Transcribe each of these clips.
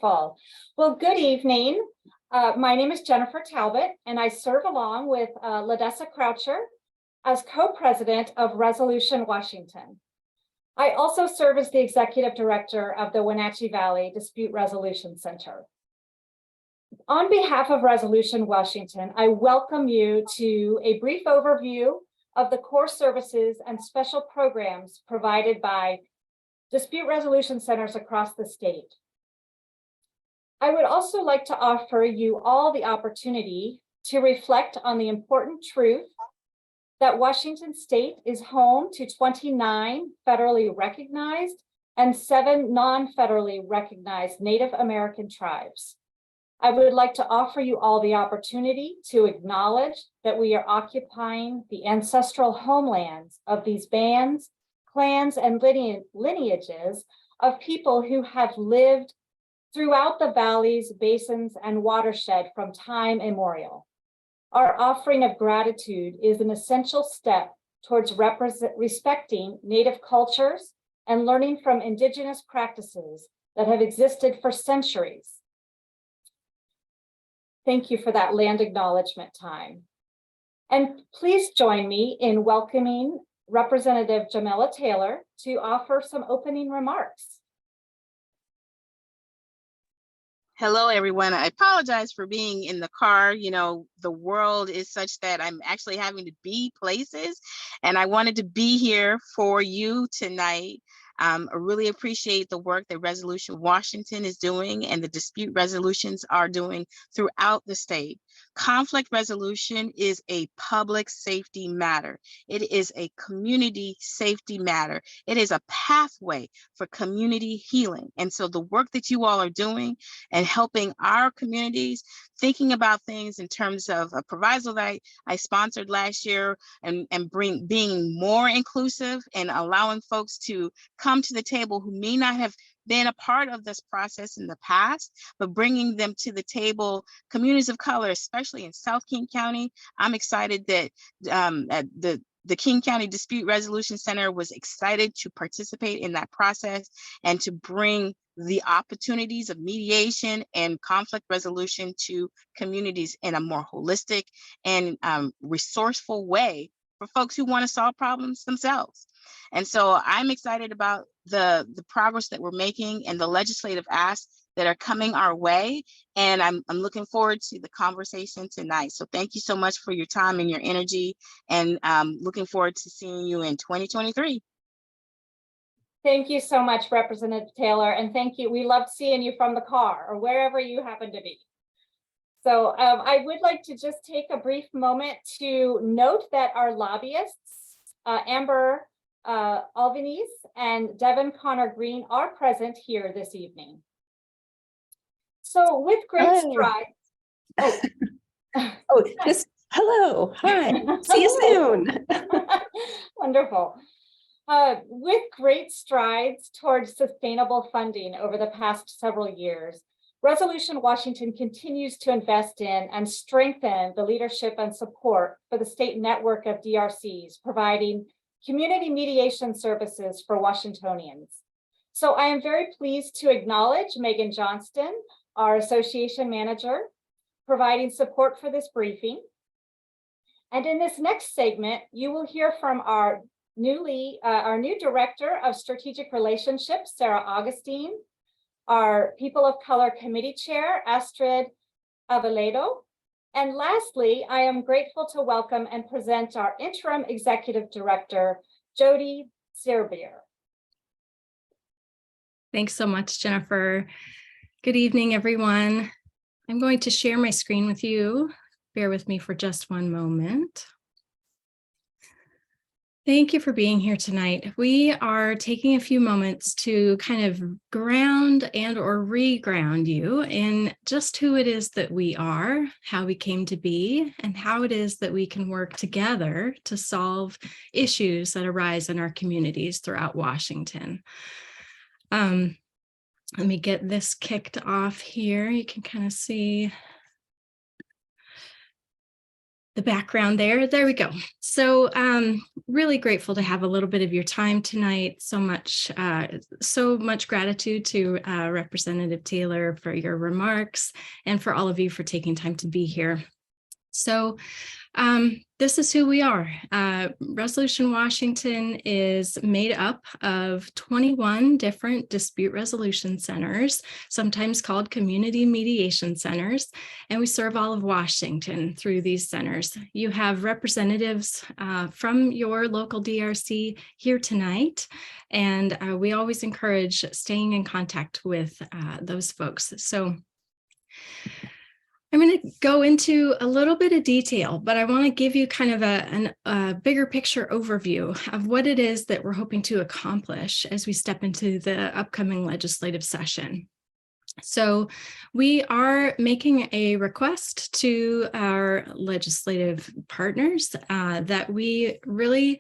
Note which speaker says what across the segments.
Speaker 1: Wonderful. Well, good evening. My name is Jennifer Talbot, and I serve along with Ladessa Croucher as co-president of Resolution Washington. I also serve as the executive director of the Wenatchee Valley Dispute Resolution Center. On behalf of Resolution Washington, I welcome you to a brief overview of the core services and special programs provided by dispute resolution centers across the state. I would also like to offer you all the opportunity to reflect on the important truth that Washington State is home to 29 federally recognized and 7 non-federally recognized Native American tribes. I would like to offer you all the opportunity to acknowledge that we are occupying the ancestral homelands of these bands, clans, and lineages of people who have lived throughout the valleys, basins, and watershed from time immemorial. Our offering of gratitude is an essential step towards respecting Native cultures and learning from Indigenous practices that have existed for centuries. Thank you for that land acknowledgement time. And please join me in welcoming Representative Jamila Taylor to offer some opening remarks.
Speaker 2: Hello, everyone. I apologize for being in the car. You know, the world is such that I'm actually having to be places, and I wanted to be here for you tonight. I really appreciate the work that Resolution Washington is doing and the dispute resolutions are doing throughout the state. Conflict resolution is a public safety matter. It is a community safety matter. It is a pathway for community healing. And so the work that you all are doing and helping our communities, thinking about things in terms of a proviso that I sponsored last year and being more inclusive and allowing folks to come to the table who may not have been a part of this process in the past, but bringing them to the table, communities of color, especially in South King County. I'm excited that the King County Dispute Resolution Center was excited to participate in that process and to bring the opportunities of mediation and conflict resolution to communities in a more holistic and resourceful way for folks who want to solve problems themselves. And so I'm excited about the progress that we're making and the legislative asks that are coming our way. And I'm looking forward to the conversation tonight. So thank you so much for your time and your energy, and looking forward to seeing you in 2023.
Speaker 1: Thank you so much, Representative Taylor. And thank you. We loved seeing you from the car or wherever you happen to be. So I would like to just take a brief moment to note that our lobbyists, Amber Albanese and Devin Connor Green, are present here this evening. So with great strides.
Speaker 3: Just hello, hi, see you soon.
Speaker 1: Wonderful. With great strides towards sustainable funding over the past several years, Resolution Washington continues to invest in and strengthen the leadership and support for the state network of DRCs, providing community mediation services for Washingtonians. So I am very pleased to acknowledge Megan Johnston, our association manager, providing support for this briefing. And in this next segment, you will hear from our new director of strategic relationships, Sarah Augustine, our People of Color Committee Chair, Astrid Aveledo. And lastly, I am grateful to welcome and present our interim executive director, Jody Zerbier.
Speaker 4: Thanks so much, Jennifer. Good evening, everyone. I'm going to share my screen with you. Bear with me for just one moment. Thank you for being here tonight. We are taking a few moments to kind of ground and or re-ground you in just who it is that we are, how we came to be, and how it is that we can work together to solve issues that arise in our communities throughout Washington. Let me get this kicked off here. You can kind of see the background there. There we go. So really grateful to have a little bit of your time tonight. So much gratitude to Representative Taylor for your remarks and for all of you for taking time to be here. So this is who we are. Resolution Washington is made up of 21 different dispute resolution centers, sometimes called community mediation centers, and we serve all of Washington through these centers. You have representatives from your local DRC here tonight, and we always encourage staying in contact with those folks. So I'm going to go into a little bit of detail, but I want to give you kind of a bigger picture overview of what it is that we're hoping to accomplish as we step into the upcoming legislative session. So we are making a request to our legislative partners that we really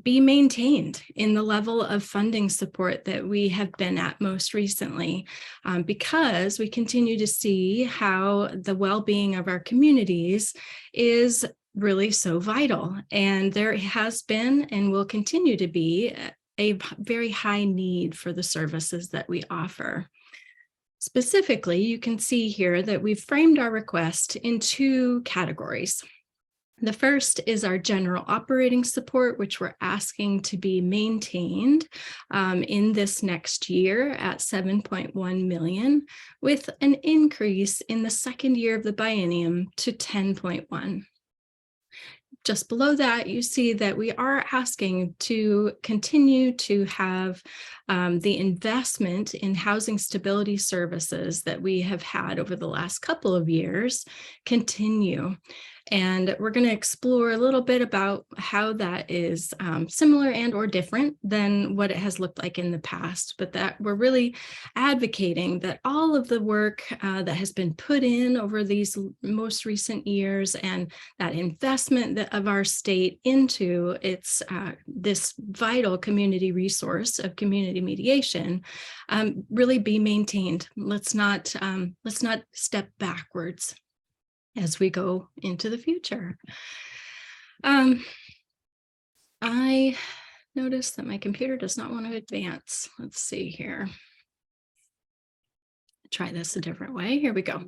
Speaker 4: be maintained in the level of funding support that we have been at most recently, because we continue to see how the well-being of our communities is really so vital. And there has been and will continue to be a very high need for the services that we offer. Specifically, you can see here that we've framed our request in two categories. The first is our general operating support, which we're asking to be maintained in this next year at $7.1 million, with an increase in the second year of the biennium to 10.1. Just below that, you see that we are asking to continue to have the investment in housing stability services that we have had over the last couple of years continue. And we're going to explore a little bit about how that is similar and or different than what it has looked like in the past, but that we're really advocating that all of the work that has been put in over these most recent years and that investment of our state into its this vital community resource of community mediation really be maintained. Let's not step backwards as we go into the future. I noticed that my computer does not want to advance. Let's see here. Try this a different way. Here we go.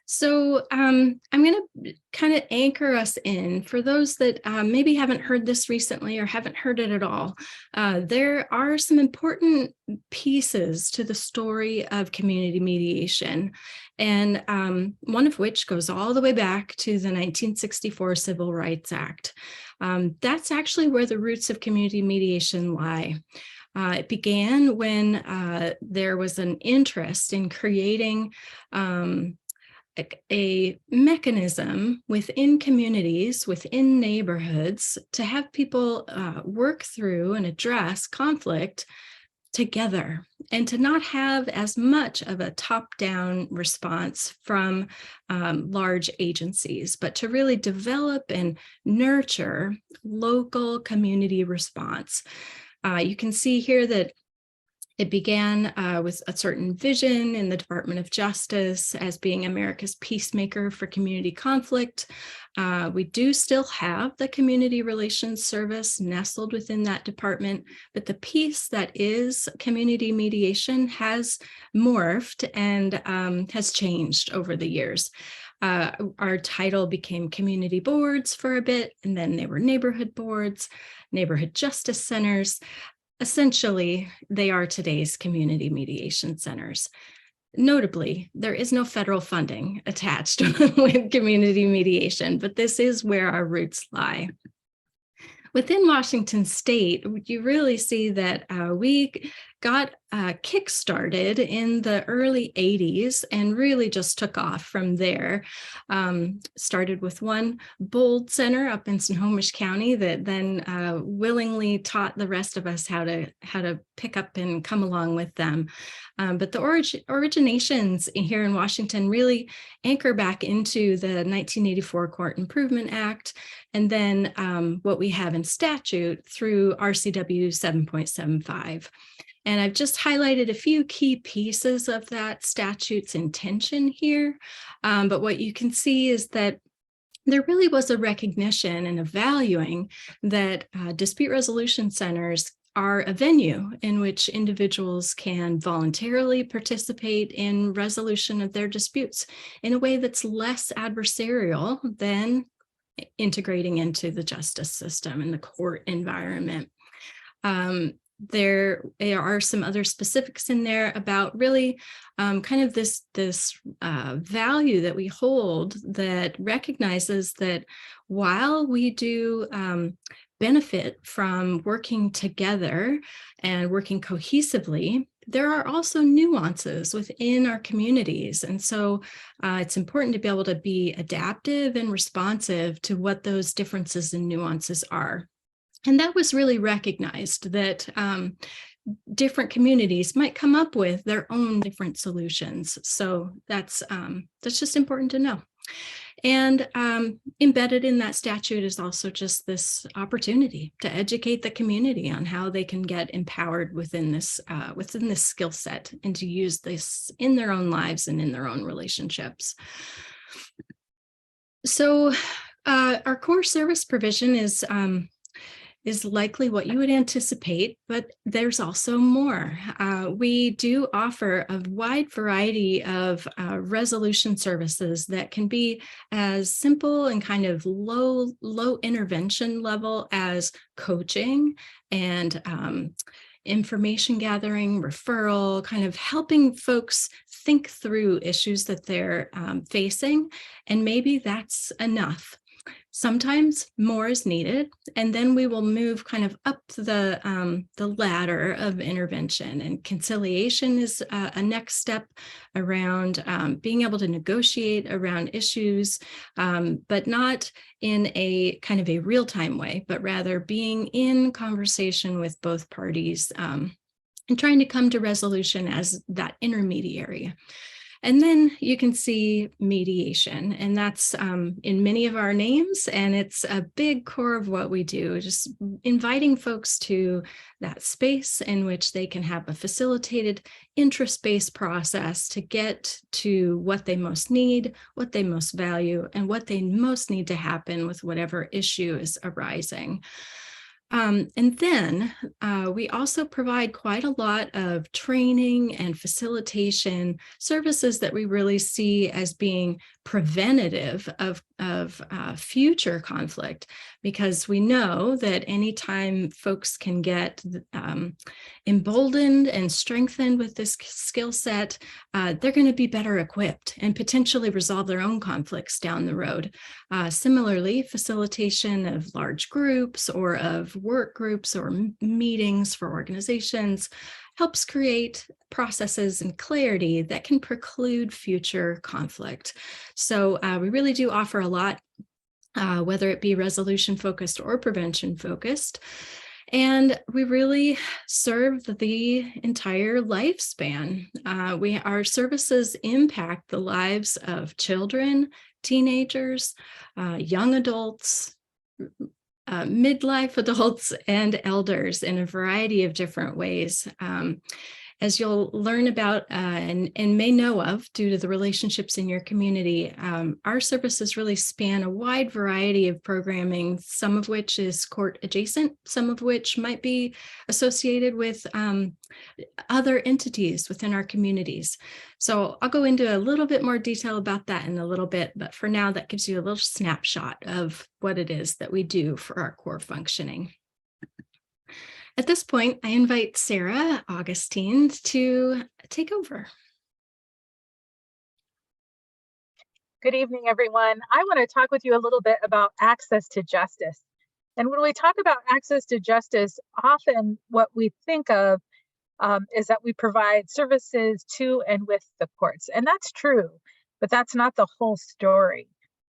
Speaker 4: So I'm going to kind of anchor us in for those that maybe haven't heard this recently or haven't heard it at all. There are some important pieces to the story of community mediation, and one of which goes all the way back to the 1964 Civil Rights Act. That's actually where the roots of community mediation lie. It began when there was an interest in creating a mechanism within communities, within neighborhoods, to have people work through and address conflict together, and to not have as much of a top-down response from large agencies, but to really develop and nurture local community response. You can see here that it began with a certain vision in the Department of Justice as being America's peacemaker for community conflict. We do still have the Community Relations Service nestled within that department, but the piece that is community mediation has morphed and has changed over the years. Our title became community boards for a bit, and then they were neighborhood boards, neighborhood justice centers. Essentially, they are today's community mediation centers. Notably, there is no federal funding attached with community mediation, but this is where our roots lie. Within Washington State, you really see that we got kick-started in the early 80s and really just took off from there. Started with one bold center up in Snohomish County that then willingly taught the rest of us how to pick up and come along with them. But the originations here in Washington really anchor back into the 1984 Court Improvement Act, and then what we have in statute through RCW 7.75. And I've just highlighted a few key pieces of that statute's intention here. But what you can see is that there really was a recognition and a valuing that dispute resolution centers are a venue in which individuals can voluntarily participate in resolution of their disputes in a way that's less adversarial than integrating into the justice system and the court environment. There are some other specifics in there about really kind of this value that we hold that recognizes that while we do benefit from working together and working cohesively, there are also nuances within our communities. And so it's important to be able to be adaptive and responsive to what those differences and nuances are. And that was really recognized that different communities might come up with their own different solutions. So that's just important to know. And embedded in that statute is also just this opportunity to educate the community on how they can get empowered within this skill set and to use this in their own lives and in their own relationships. So our core service provision is likely what you would anticipate, but there's also more. We do offer a wide variety of resolution services that can be as simple and kind of low intervention level as coaching and information gathering, referral, kind of helping folks think through issues that they're facing, and maybe that's enough. Sometimes more is needed, and then we will move kind of up the ladder of intervention. And conciliation is a next step around being able to negotiate around issues, but not in a kind of a real-time way, but rather being in conversation with both parties and trying to come to resolution as that intermediary. And then you can see mediation, and that's in many of our names, and it's a big core of what we do, just inviting folks to that space in which they can have a facilitated interest-based process to get to what they most need, what they most value, and what they most need to happen with whatever issue is arising. And then we also provide quite a lot of training and facilitation services that we really see as being preventative of future conflict, because we know that anytime folks can get emboldened and strengthened with this skill set, they're going to be better equipped and potentially resolve their own conflicts down the road. Similarly, facilitation of large groups or of work groups or meetings for organizations helps create processes and clarity that can preclude future conflict. So we really do offer a lot, whether it be resolution focused or prevention focused. And we really serve the entire lifespan. Our services impact the lives of children, teenagers, young adults, midlife adults, and elders in a variety of different ways. As you'll learn about and may know of due to the relationships in your community, our services really span a wide variety of programming, some of which is court adjacent, some of which might be associated with other entities within our communities. So I'll go into a little bit more detail about that in a little bit, but for now, that gives you a little snapshot of what it is that we do for our core functioning. At this point, I invite Sarah Augustine to take over.
Speaker 5: Good evening, everyone. I want to talk with you a little bit about access to justice. And when we talk about access to justice, often what we think of is that we provide services to and with the courts. And that's true, but that's not the whole story.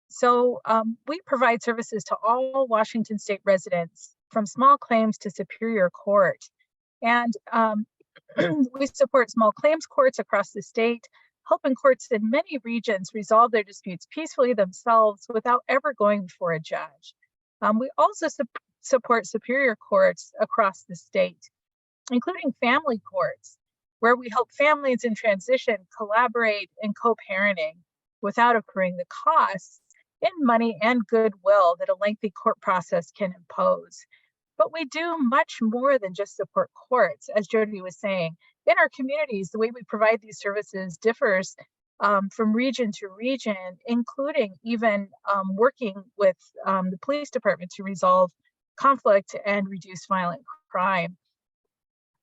Speaker 5: So we provide services to all Washington state residents, from small claims to superior court. And we support small claims courts across the state, helping courts in many regions resolve their disputes peacefully themselves without ever going before a judge. We also support superior courts across the state, including family courts, where we help families in transition collaborate in co-parenting without accruing the costs in money and goodwill that a lengthy court process can impose. But we do much more than just support courts, as Jody was saying. In our communities, the way we provide these services differs from region to region, including even working with the police department to resolve conflict and reduce violent crime.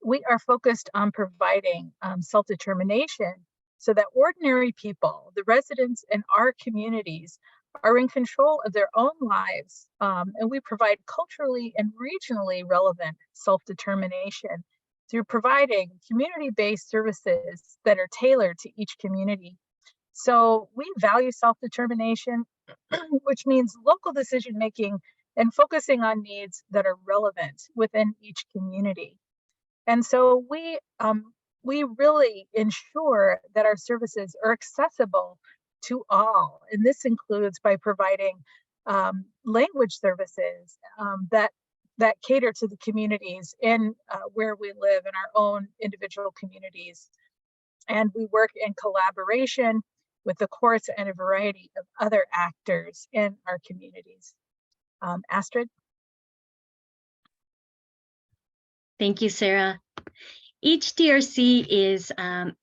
Speaker 5: We are focused on providing self-determination so that ordinary people, the residents in our communities, are in control of their own lives. And we provide culturally and regionally relevant self-determination through providing community-based services that are tailored to each community. So we value self-determination, which means local decision-making and focusing on needs that are relevant within each community. And so we really ensure that our services are accessible to all. And this includes by providing language services that cater to the communities in where we live in our own individual communities. And we work in collaboration with the courts and a variety of other actors in our communities. Astrid?
Speaker 6: Thank you, Sarah. Each DRC is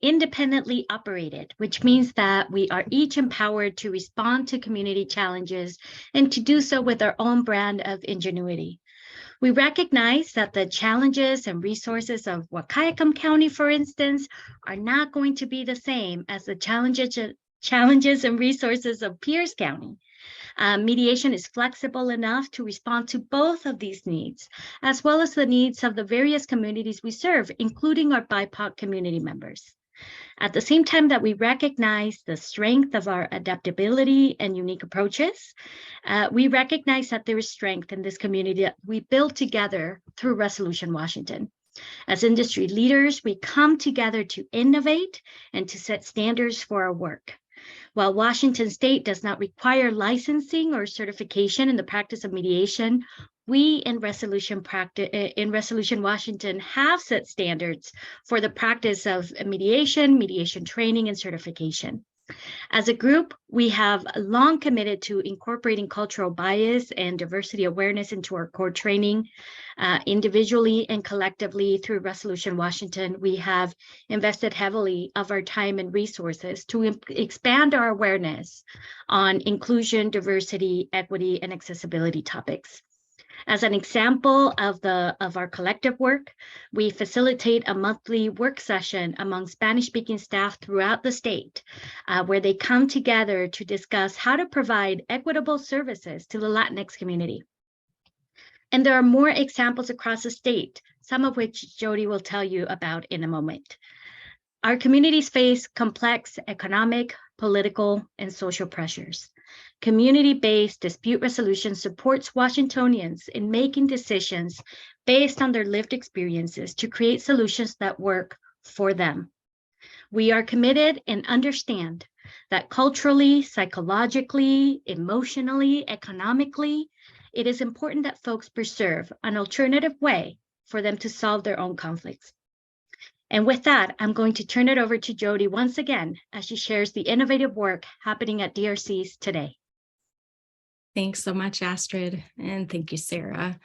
Speaker 6: independently operated, which means that we are each empowered to respond to community challenges and to do so with our own brand of ingenuity. We recognize that the challenges and resources of Wahkiakum County, for instance, are not going to be the same as the challenges and resources of Pierce County. Mediation is flexible enough to respond to both of these needs, as well as the needs of the various communities we serve, including our BIPOC community members. At the same time that we recognize the strength of our adaptability and unique approaches, we recognize that there is strength in this community that we build together through Resolution Washington. As industry leaders, we come together to innovate and to set standards for our work. While Washington State does not require licensing or certification in the practice of mediation, we in Resolution Washington have set standards for the practice of mediation training, and certification. As a group, we have long committed to incorporating cultural bias and diversity awareness into our core training. Individually and collectively through Resolution Washington, we have invested heavily of our time and resources to expand our awareness on inclusion, diversity, equity, and accessibility topics. As an example of our collective work, we facilitate a monthly work session among Spanish-speaking staff throughout the state, where they come together to discuss how to provide equitable services to the Latinx community. And there are more examples across the state, some of which Jody will tell you about in a moment. Our communities face complex economic, political, and social pressures. Community-based dispute resolution supports Washingtonians in making decisions based on their lived experiences to create solutions that work for them. We are committed and understand that culturally, psychologically, emotionally, economically, it is important that folks preserve an alternative way for them to solve their own conflicts. And with that, I'm going to turn it over to Jody once again as she shares the innovative work happening at DRCs today.
Speaker 4: Thanks so much, Astrid, and thank you, Sarah.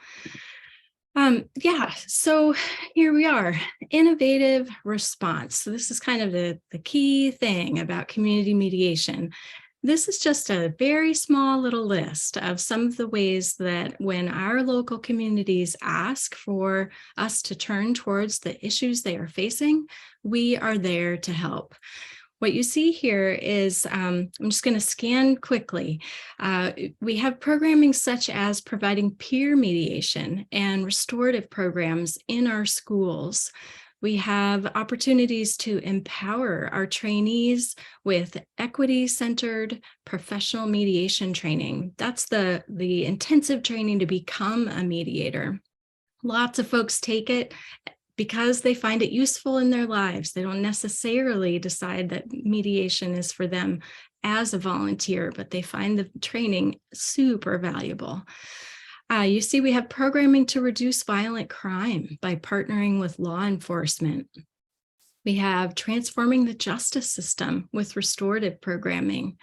Speaker 4: So here we are, innovative response. So this is kind of the key thing about community mediation. This is just a very small little list of some of the ways that when our local communities ask for us to turn towards the issues they are facing, we are there to help. What you see here is, I'm just going to scan quickly. We have programming such as providing peer mediation and restorative programs in our schools. We have opportunities to empower our trainees with equity-centered professional mediation training. That's the intensive training to become a mediator. Lots of folks take it because they find it useful in their lives. They don't necessarily decide that mediation is for them as a volunteer, but they find the training super valuable. You see, we have programming to reduce violent crime by partnering with law enforcement. We have transforming the justice system with restorative programming.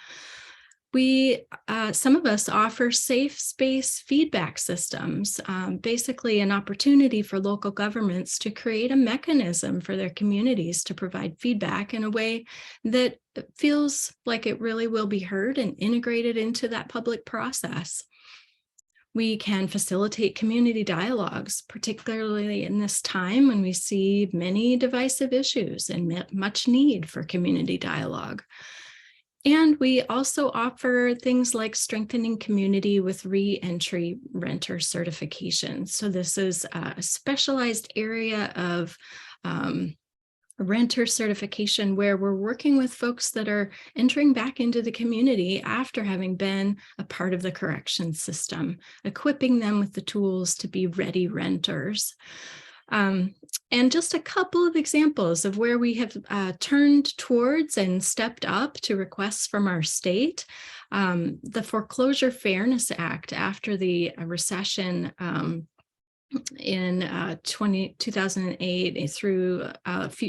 Speaker 4: Some of us offer safe space feedback systems, basically an opportunity for local governments to create a mechanism for their communities to provide feedback in a way that feels like it really will be heard and integrated into that public process. We can facilitate community dialogues, particularly in this time when we see many divisive issues and much need for community dialogue. And we also offer things like strengthening community with re-entry renter certification. So this is a specialized area of renter certification where we're working with folks that are entering back into the community after having been a part of the correction system, equipping them with the tools to be ready renters. And just a couple of examples of where we have turned towards and stepped up to requests from our state. The Foreclosure Fairness Act after the recession in 2008 through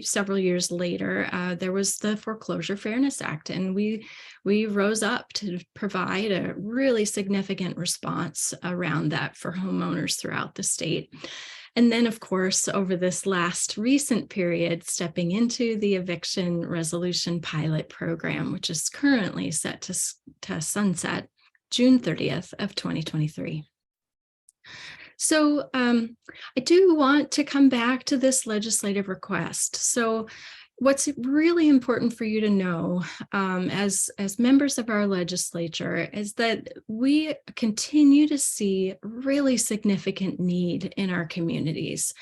Speaker 4: several years later, there was the Foreclosure Fairness Act, and we rose up to provide a really significant response around that for homeowners throughout the state. And then, of course, over this last recent period, stepping into the eviction resolution pilot program, which is currently set to sunset June 30th of 2023. So I do want to come back to this legislative request. So what's really important for you to know as members of our legislature is that we continue to see really significant need in our communities.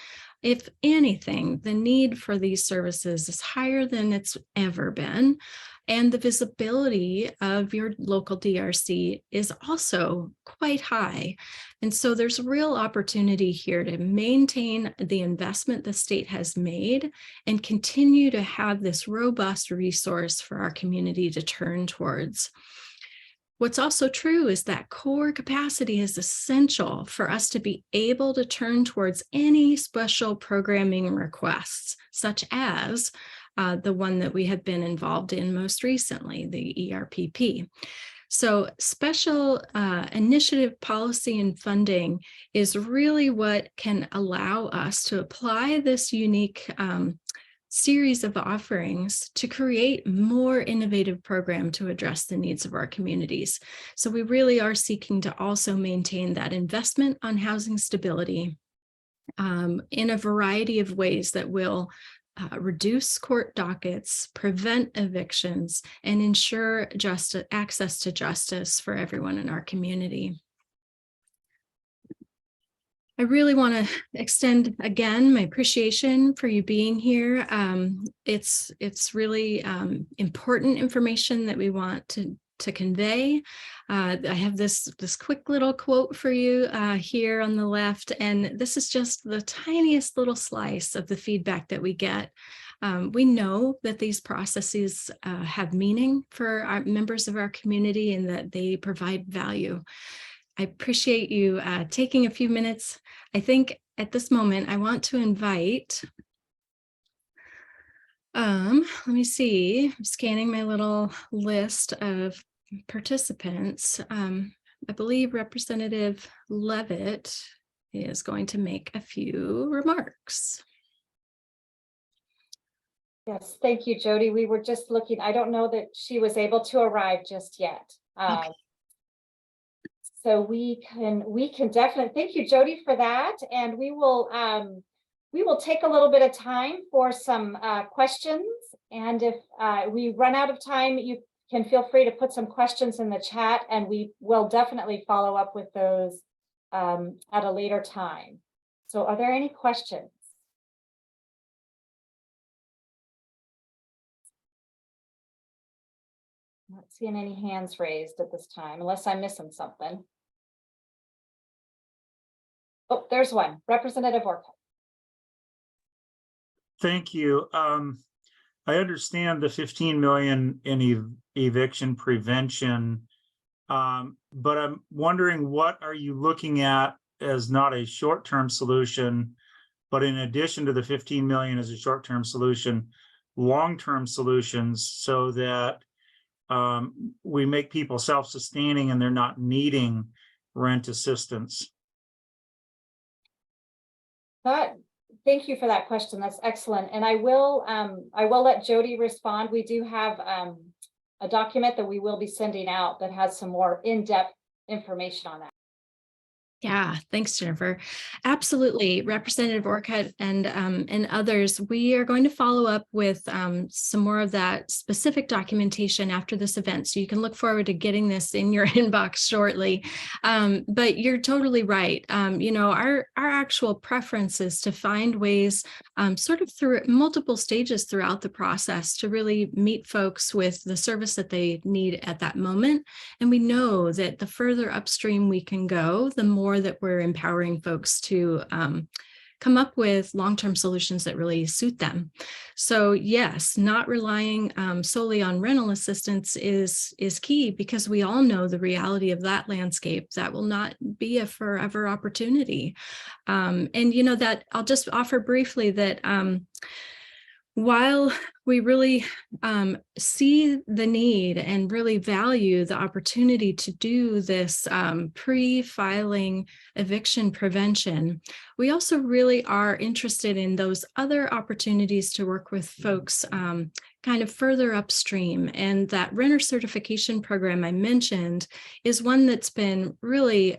Speaker 4: If anything, the need for these services is higher than it's ever been. And the visibility of your local DRC is also quite high. And so there's real opportunity here to maintain the investment the state has made and continue to have this robust resource for our community to turn towards. What's also true is that core capacity is essential for us to be able to turn towards any special programming requests, such as the one that we have been involved in most recently, the ERPP. So special initiative policy and funding is really what can allow us to apply this unique series of offerings to create more innovative program to address the needs of our communities. So we really are seeking to also maintain that investment on housing stability in a variety of ways that will reduce court dockets, prevent evictions, and ensure access to justice for everyone in our community. I really want to extend again my appreciation for you being here. It's really important information that we want to convey. I have this quick little quote for you here on the left, and this is just the tiniest little slice of the feedback that we get. We know that these processes have meaning for our members of our community and that they provide value. I appreciate you taking a few minutes. I think at this moment, I want to invite, let me see, I'm scanning my little list of participants. I believe Representative Levitt is going to make a few remarks.
Speaker 1: Yes, thank you, Jody. We were just looking. I don't know that she was able to arrive just yet.
Speaker 4: Okay.
Speaker 1: So we can definitely thank you, Jody, for that. And we will take a little bit of time for some questions. And if we run out of time, you can feel free to put some questions in the chat, and we will definitely follow up with those at a later time. So are there any questions? Not seeing any hands raised at this time, unless I'm missing something. Oh, there's one. Representative Orcutt.
Speaker 7: Thank you. I understand the 15 million in eviction prevention, but I'm wondering, what are you looking at as not a short-term solution, but in addition to the 15 million as a short-term solution, long-term solutions, so that we make people self-sustaining and they're not needing rent assistance?
Speaker 1: Thank you for that question. That's excellent. And I will let Jody respond. We do have a document that we will be sending out that has some more in-depth information on that.
Speaker 4: Yeah, thanks, Jennifer. Absolutely. Representative Orcutt and others, we are going to follow up with some more of that specific documentation after this event. So you can look forward to getting this in your inbox shortly. But you're totally right. Our actual preference is to find ways sort of through multiple stages throughout the process to really meet folks with the service that they need at that moment. And we know that the further upstream we can go, the more that we're empowering folks to come up with long-term solutions that really suit them. So yes, not relying solely on rental assistance is key, because we all know the reality of that landscape. That will not be a forever opportunity. And that I'll just offer briefly that while we really see the need and really value the opportunity to do this pre-filing eviction prevention, we also really are interested in those other opportunities to work with folks kind of further upstream. And that renter certification program I mentioned is one that's been really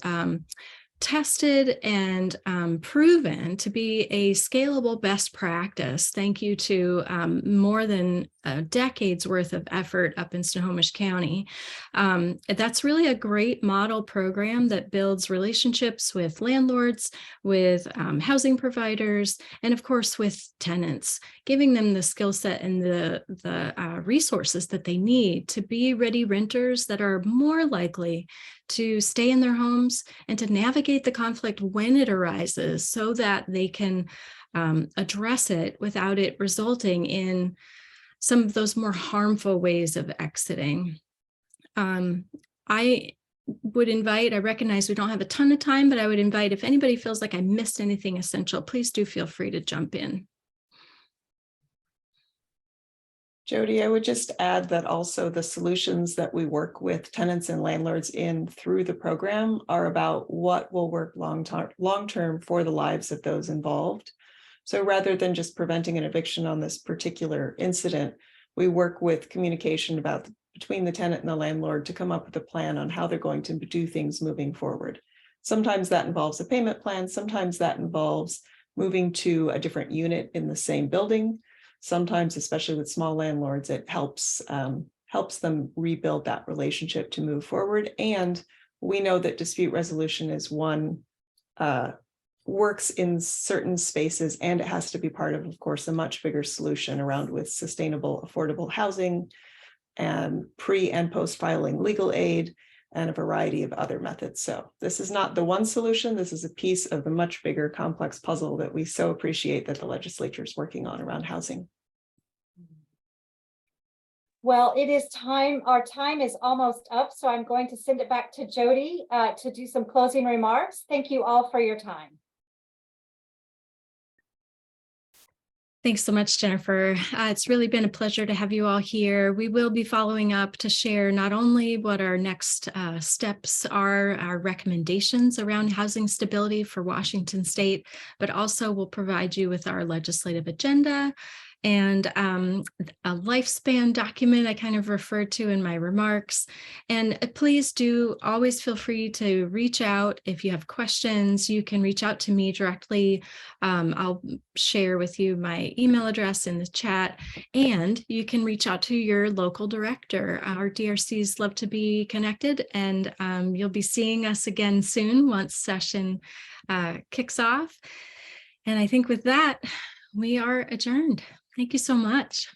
Speaker 4: tested and proven to be a scalable best practice, thank you to more than a decade's worth of effort up in Snohomish County. That's really a great model program that builds relationships with landlords, with housing providers, and of course with tenants, giving them the skill set and the resources that they need to be ready renters that are more likely to stay in their homes and to navigate the conflict when it arises, so that they can address it without it resulting in some of those more harmful ways of exiting. I recognize we don't have a ton of time, but I would invite, if anybody feels like I missed anything essential, please do feel free to jump in.
Speaker 3: Jody, I would just add that also the solutions that we work with tenants and landlords in through the program are about what will work long-term for the lives of those involved. So rather than just preventing an eviction on this particular incident, we work with communication between the tenant and the landlord to come up with a plan on how they're going to do things moving forward. Sometimes that involves a payment plan. Sometimes that involves moving to a different unit in the same building. Sometimes, especially with small landlords, it helps them rebuild that relationship to move forward. And we know that dispute resolution is one works in certain spaces, and it has to be part of course, a much bigger solution around with sustainable, affordable housing and pre and post filing legal aid and a variety of other methods. So this is not the one solution. This is a piece of the much bigger complex puzzle that we so appreciate that the legislature is working on around housing.
Speaker 1: Well, it is time. Our time is almost up, so I'm going to send it back to Jody to do some closing remarks. Thank you all for your time.
Speaker 4: Thanks so much, Jennifer. It's really been a pleasure to have you all here. We will be following up to share not only what our next steps are, our recommendations around housing stability for Washington State, but also we'll provide you with our legislative agenda and a lifespan document I kind of referred to in my remarks. And please do always feel free to reach out. If you have questions, you can reach out to me directly. I'll share with you my email address in the chat, and you can reach out to your local director. Our DRCs love to be connected, and you'll be seeing us again soon once session kicks off. And I think with that, we are adjourned. Thank you so much.